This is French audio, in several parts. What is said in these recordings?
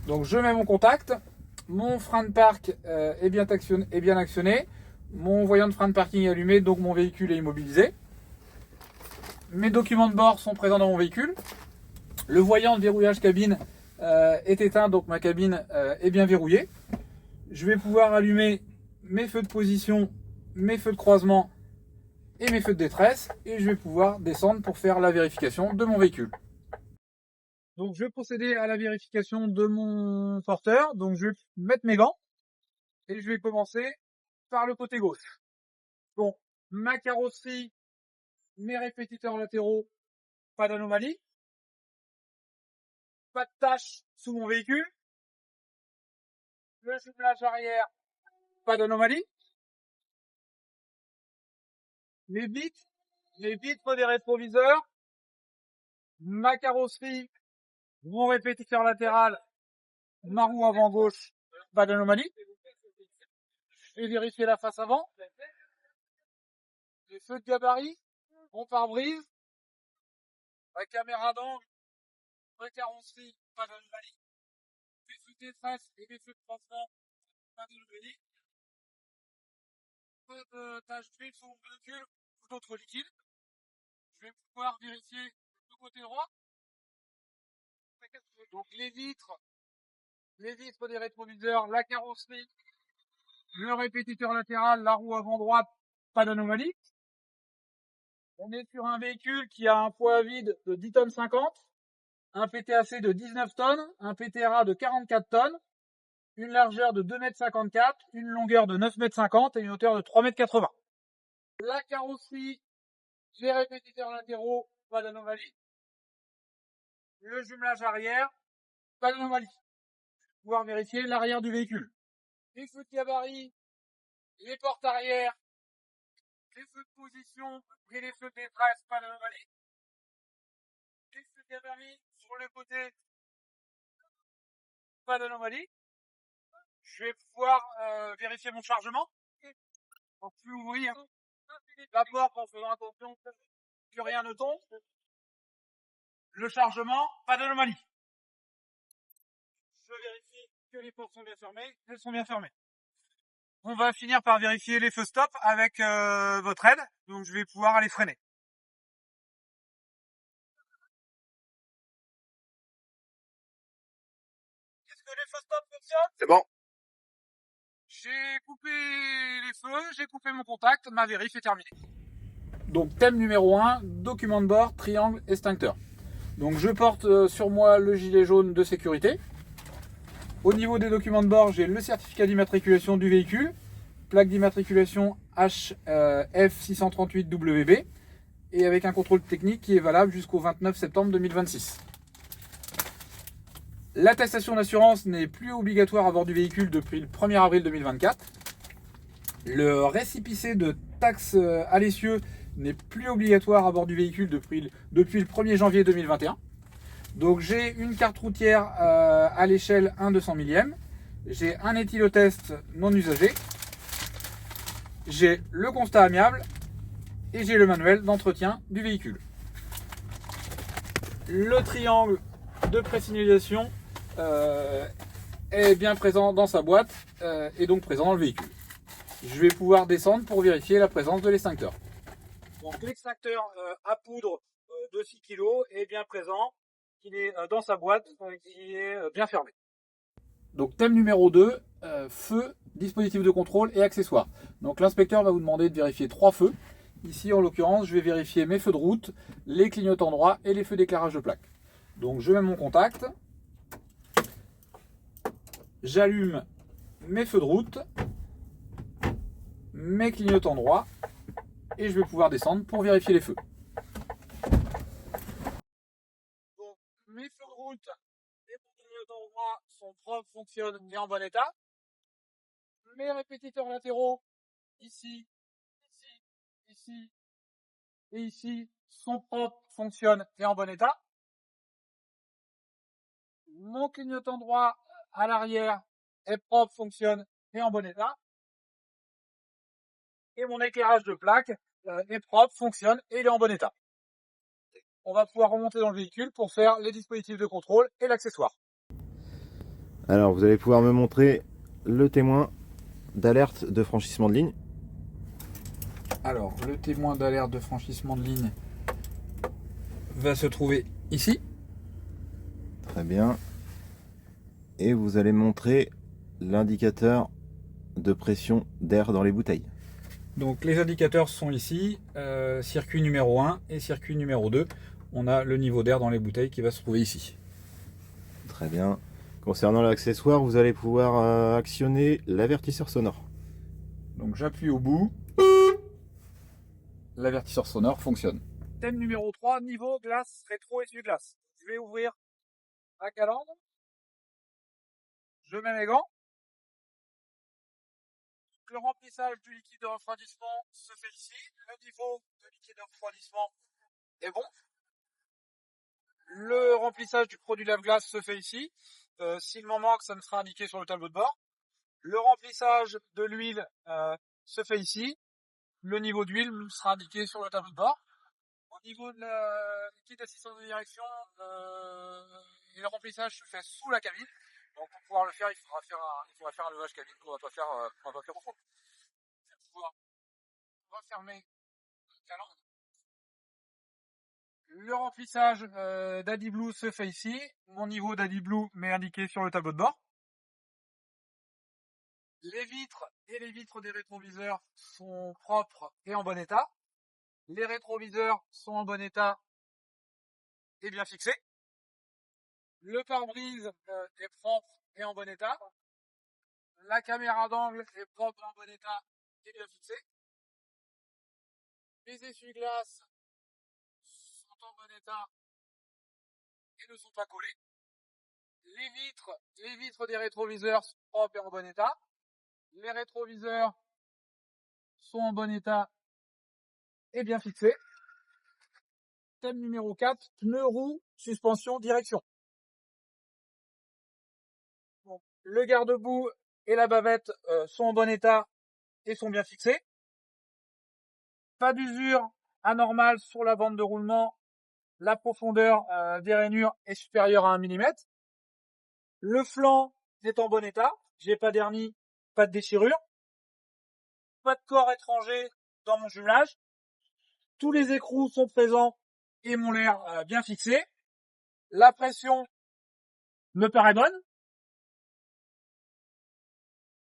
Donc je mets mon contact, mon frein de parc est bien actionné, mon voyant de frein de parking est allumé, donc mon véhicule est immobilisé. Mes documents de bord sont présents dans mon véhicule. Le voyant de verrouillage cabine est éteint, donc ma cabine est bien verrouillée. Je vais pouvoir allumer mes feux de position, mes feux de croisement et mes feux de détresse, et je vais pouvoir descendre pour faire la vérification de mon véhicule. Donc je vais procéder à la vérification de mon porteur. Donc je vais mettre mes gants et je vais commencer par le côté gauche. Bon, ma carrosserie, mes répétiteurs latéraux, pas d'anomalie, pas de tache sous mon véhicule, le jumelage arrière, pas d'anomalie, les vitres des rétroviseurs, ma carrosserie, mon répétiteur latéral, ma roue avant gauche, pas d'anomalie. Je vais vérifier la face avant, les feux de gabarit, mon pare-brise, la caméra d'angle, ma carrosserie, pas d'anomalie. Les feux de détresse et les feux de croisement, pas d'anomalie. Pas de tache d'huile sur mon véhicule ou d'autres liquides. Je vais pouvoir vérifier le côté droit. Donc les vitres des rétroviseurs, la carrosserie, le répétiteur latéral, la roue avant droite, pas d'anomalie. On est sur un véhicule qui a un poids à vide de 10 tonnes 50, un PTAC de 19 tonnes, un PTRA de 44 tonnes, une largeur de 2,54 m, une longueur de 9,50 m et une hauteur de 3,80 m. La carrosserie, les répétiteurs latéraux, pas d'anomalie. Le jumelage arrière, pas d'anomalie. Pouvoir vérifier l'arrière du véhicule. Les feux de gabarit, les portes arrière, les feux de position et les feux de détresse, pas d'anomalie. Les feux de gabarit sur le côté, pas d'anomalie. Je vais pouvoir vérifier mon chargement. On peut ouvrir la porte en faisant attention que rien ne tombe. Le chargement, pas d'anomalie. Je vérifie que les portes sont bien fermées. Elles sont bien fermées. On va finir par vérifier les feux stop avec votre aide. Donc je vais pouvoir aller freiner. Est-ce que les feux stop fonctionnent? C'est bon. J'ai coupé les feux, j'ai coupé mon contact, ma vérif est terminée. Donc thème numéro 1, document de bord, triangle, extincteur. Donc je porte sur moi le gilet jaune de sécurité. Au niveau des documents de bord, j'ai le certificat d'immatriculation du véhicule, plaque d'immatriculation HF638WB, et avec un contrôle technique qui est valable jusqu'au 29 septembre 2026. L'attestation d'assurance n'est plus obligatoire à bord du véhicule depuis le 1er avril 2024. Le récépissé de taxes à l'essieu n'est plus obligatoire à bord du véhicule depuis le 1er janvier 2021. Donc j'ai une carte routière à l'échelle 1/200 millième. J'ai un éthylotest non usagé. J'ai le constat amiable et j'ai le manuel d'entretien du véhicule. Le triangle de présignalisation est bien présent dans sa boîte et donc présent dans le véhicule. Je vais pouvoir descendre pour vérifier la présence de l'extincteur. Donc l'extincteur à poudre de 6 kg est bien présent, il est dans sa boîte, qui est bien fermé. Donc thème numéro 2, feu, dispositif de contrôle et accessoires. Donc l'inspecteur va vous demander de vérifier 3 feux. Ici en l'occurrence je vais vérifier mes feux de route, les clignotants droits et les feux d'éclairage de plaque. Donc je mets mon contact, j'allume mes feux de route, mes clignotants droits et je vais pouvoir descendre pour vérifier les feux. Donc mes feux de route et mon clignotant droit sont propres, fonctionnent et en bon état. Mes répétiteurs latéraux, ici, ici et ici, sont propres, fonctionnent et en bon état. Mon clignotant droit à l'arrière est propre, fonctionne et en bon état. Et mon éclairage de plaque est propre, fonctionne et il est en bon état. On va pouvoir remonter dans le véhicule pour faire les dispositifs de contrôle et l'accessoire. Alors, vous allez pouvoir me montrer le témoin d'alerte de franchissement de ligne. Alors, le témoin d'alerte de franchissement de ligne va se trouver ici. Très bien. Et vous allez montrer l'indicateur de pression d'air dans les bouteilles. Donc les indicateurs sont ici, circuit numéro 1 et circuit numéro 2. On a le niveau d'air dans les bouteilles qui va se trouver ici. Très bien. Concernant l'accessoire, vous allez pouvoir actionner l'avertisseur sonore. Donc j'appuie au bout. L'avertisseur sonore fonctionne. Thème numéro 3, niveau glace, rétro essuie-glace. Je vais ouvrir la calandre. Je mets mes gants. Le remplissage du liquide de refroidissement se fait ici. Le niveau de liquide de refroidissement est bon. Le remplissage du produit lave-glace se fait ici. S'il m'en manque, ça me sera indiqué sur le tableau de bord. Le remplissage de l'huile se fait ici. Le niveau d'huile me sera indiqué sur le tableau de bord. Au niveau de la liquide d'assistance de direction, le remplissage se fait sous la cabine. Donc pour pouvoir le faire, il faudra faire un levage cabine qu'on va pas faire au fond. Je vais pouvoir refermer la calandre. Le remplissage d'AdiBlue se fait ici. Mon niveau d'AdiBlue m'est indiqué sur le tableau de bord. Les vitres et les vitres des rétroviseurs sont propres et en bon état. Les rétroviseurs sont en bon état et bien fixés. Le pare-brise est propre et en bon état. La caméra d'angle est propre et en bon état et bien fixée. Les essuie-glaces sont en bon état et ne sont pas collés. Les vitres des rétroviseurs sont propres et en bon état. Les rétroviseurs sont en bon état et bien fixés. Thème numéro 4, pneus, roues, suspension, direction. Bon, le garde-boue et la bavette sont en bon état et sont bien fixés. Pas d'usure anormale sur la bande de roulement. La profondeur des rainures est supérieure à 1 mm. Le flanc est en bon état. J'ai pas d'hernie, pas de déchirure. Pas de corps étranger dans mon jumelage. Tous les écrous sont présents et m'ont l'air bien fixés. La pression me paraît bonne.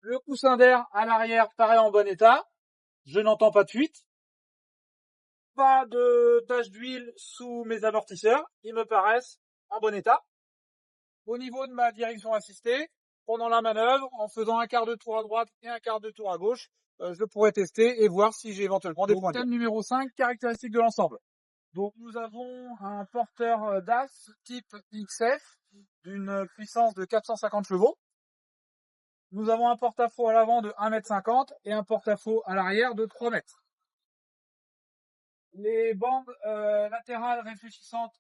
Le coussin d'air à l'arrière paraît en bon état. Je n'entends pas de fuite. Pas de taches d'huile sous mes amortisseurs. Ils me paraissent en bon état. Au niveau de ma direction assistée, pendant la manœuvre, en faisant un quart de tour à droite et un quart de tour à gauche, je pourrais tester et voir si j'ai éventuellement des points de vue. Thème numéro 5, caractéristiques de l'ensemble. Donc nous avons un porteur DAS type XF d'une puissance de 450 chevaux. Nous avons un porte-à-faux à l'avant de 1,50 m et un porte-à-faux à l'arrière de 3 mètres. Les bandes latérales réfléchissantes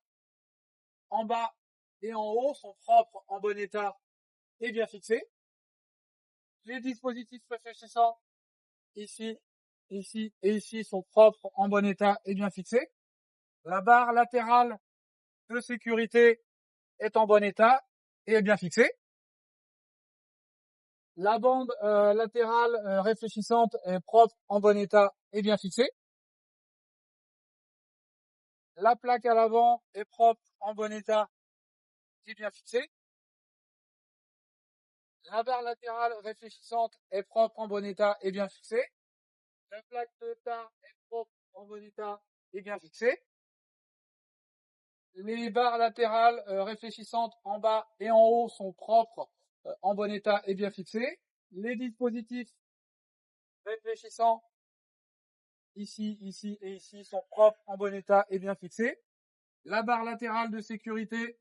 en bas et en haut sont propres, en bon état et bien fixées. Les dispositifs réfléchissants ici, ici et ici sont propres, en bon état et bien fixés. La barre latérale de sécurité est en bon état et est bien fixée. La bande latérale réfléchissante est propre, en bon état et bien fixée. La plaque à l'avant est propre, en bon état et bien fixée. La barre latérale réfléchissante est propre, en bon état et bien fixée. La plaque de tar est propre, en bon état et bien fixée. Les barres latérales réfléchissantes en bas et en haut sont propres, en bon état et bien fixées. Les dispositifs réfléchissants ici, ici et ici sont propres, en bon état et bien fixés. La barre latérale de sécurité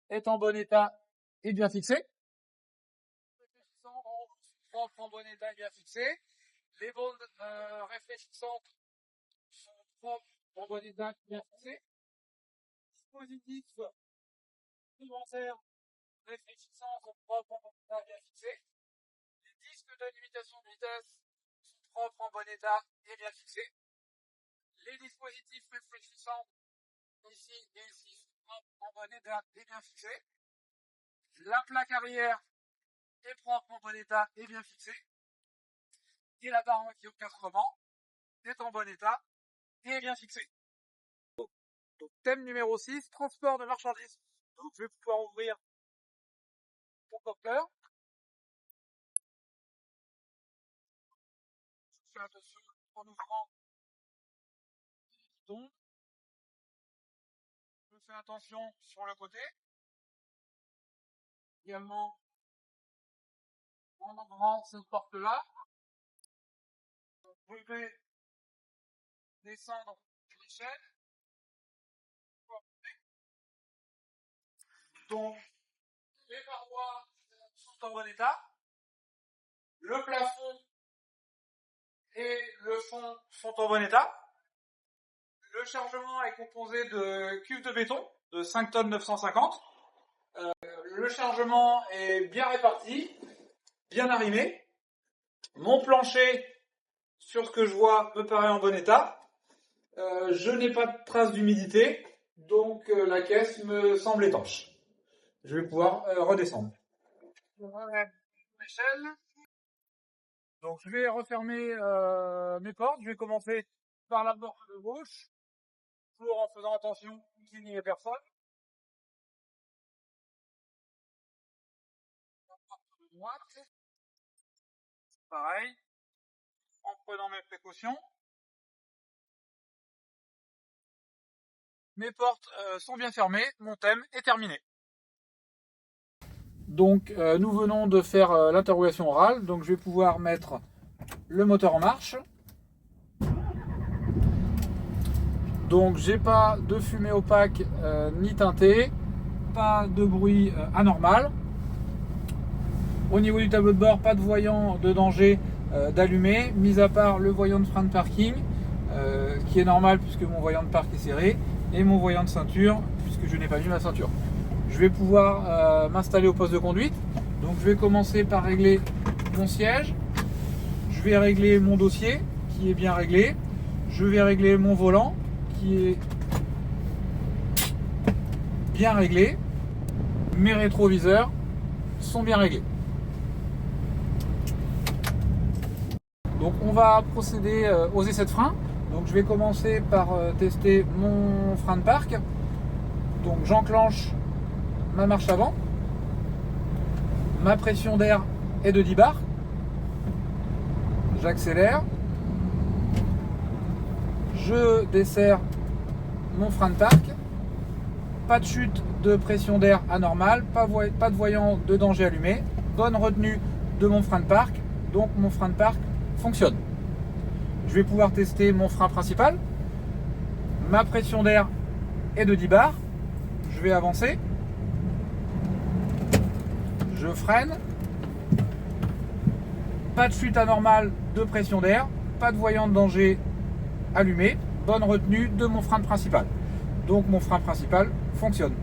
est en bon état et bien fixée. Réfléchissants en haut sont propres, en bon état et bien fixés. Les bandes réfléchissantes sont propres, en bon état et bien fixées. Dispositifs supplémentaires réfléchissants sont propres, en bon état et bien fixés. Les disques de limitation de vitesse sont propres, en bon état et bien fixés. Les dispositifs réfléchissants ici et ici sont propres, en bon état et bien fixés. La plaque arrière est propre, en bon état et bien fixé. Et la barre qui-encadrement est en bon état et bien fixé. Donc thème numéro 6, transport de marchandises. Donc je vais pouvoir ouvrir mon porteur. Je fais attention en ouvrant qui tombe. Je fais attention sur le côté. Également en ouvrant cette porte-là. Je vais descendre l'échelle. Donc les parois sont en bon état. Le plafond et le fond sont en bon état. Le chargement est composé de cuves de béton de 5 tonnes 950. Le chargement est bien réparti, bien arrimé. Mon plancher, sur ce que je vois, me paraît en bon état. Je n'ai pas de trace d'humidité, donc la caisse me semble étanche. Je vais pouvoir redescendre. Je relève l'échelle. Donc je vais refermer mes portes. Je vais commencer par la porte de gauche, toujours en faisant attention qu'il n'y ait personne. La porte de droite, pareil, en prenant mes précautions. Mes portes sont bien fermées, mon thème est terminé. Donc nous venons de faire l'interrogation orale, donc je vais pouvoir mettre le moteur en marche. Donc j'ai pas de fumée opaque ni teintée, pas de bruit anormal. Au niveau du tableau de bord, pas de voyant de danger d'allumé, mis à part le voyant de frein de parking, qui est normal puisque mon voyant de parc est serré, et mon voyant de ceinture, puisque je n'ai pas mis ma ceinture. Je vais pouvoir m'installer au poste de conduite. Donc je vais commencer par régler mon siège. Je vais régler mon dossier, qui est bien réglé. Je vais régler mon volant, qui est bien réglé. Mes rétroviseurs sont bien réglés. Donc on va procéder aux essais de frein. Donc je vais commencer par tester mon frein de parc. Donc j'enclenche ma marche avant. Ma pression d'air est de 10 bars. J'accélère. Je desserre mon frein de parc. Pas de chute de pression d'air anormale, pas de voyant de danger allumé. Bonne retenue de mon frein de parc. Donc mon frein de parc fonctionne. Je vais pouvoir tester mon frein principal. Ma pression d'air est de 10 bars. Je vais avancer. Je freine. Pas de chute anormale de pression d'air. Pas de voyant de danger allumé. Bonne retenue de mon frein principal. Donc mon frein principal fonctionne.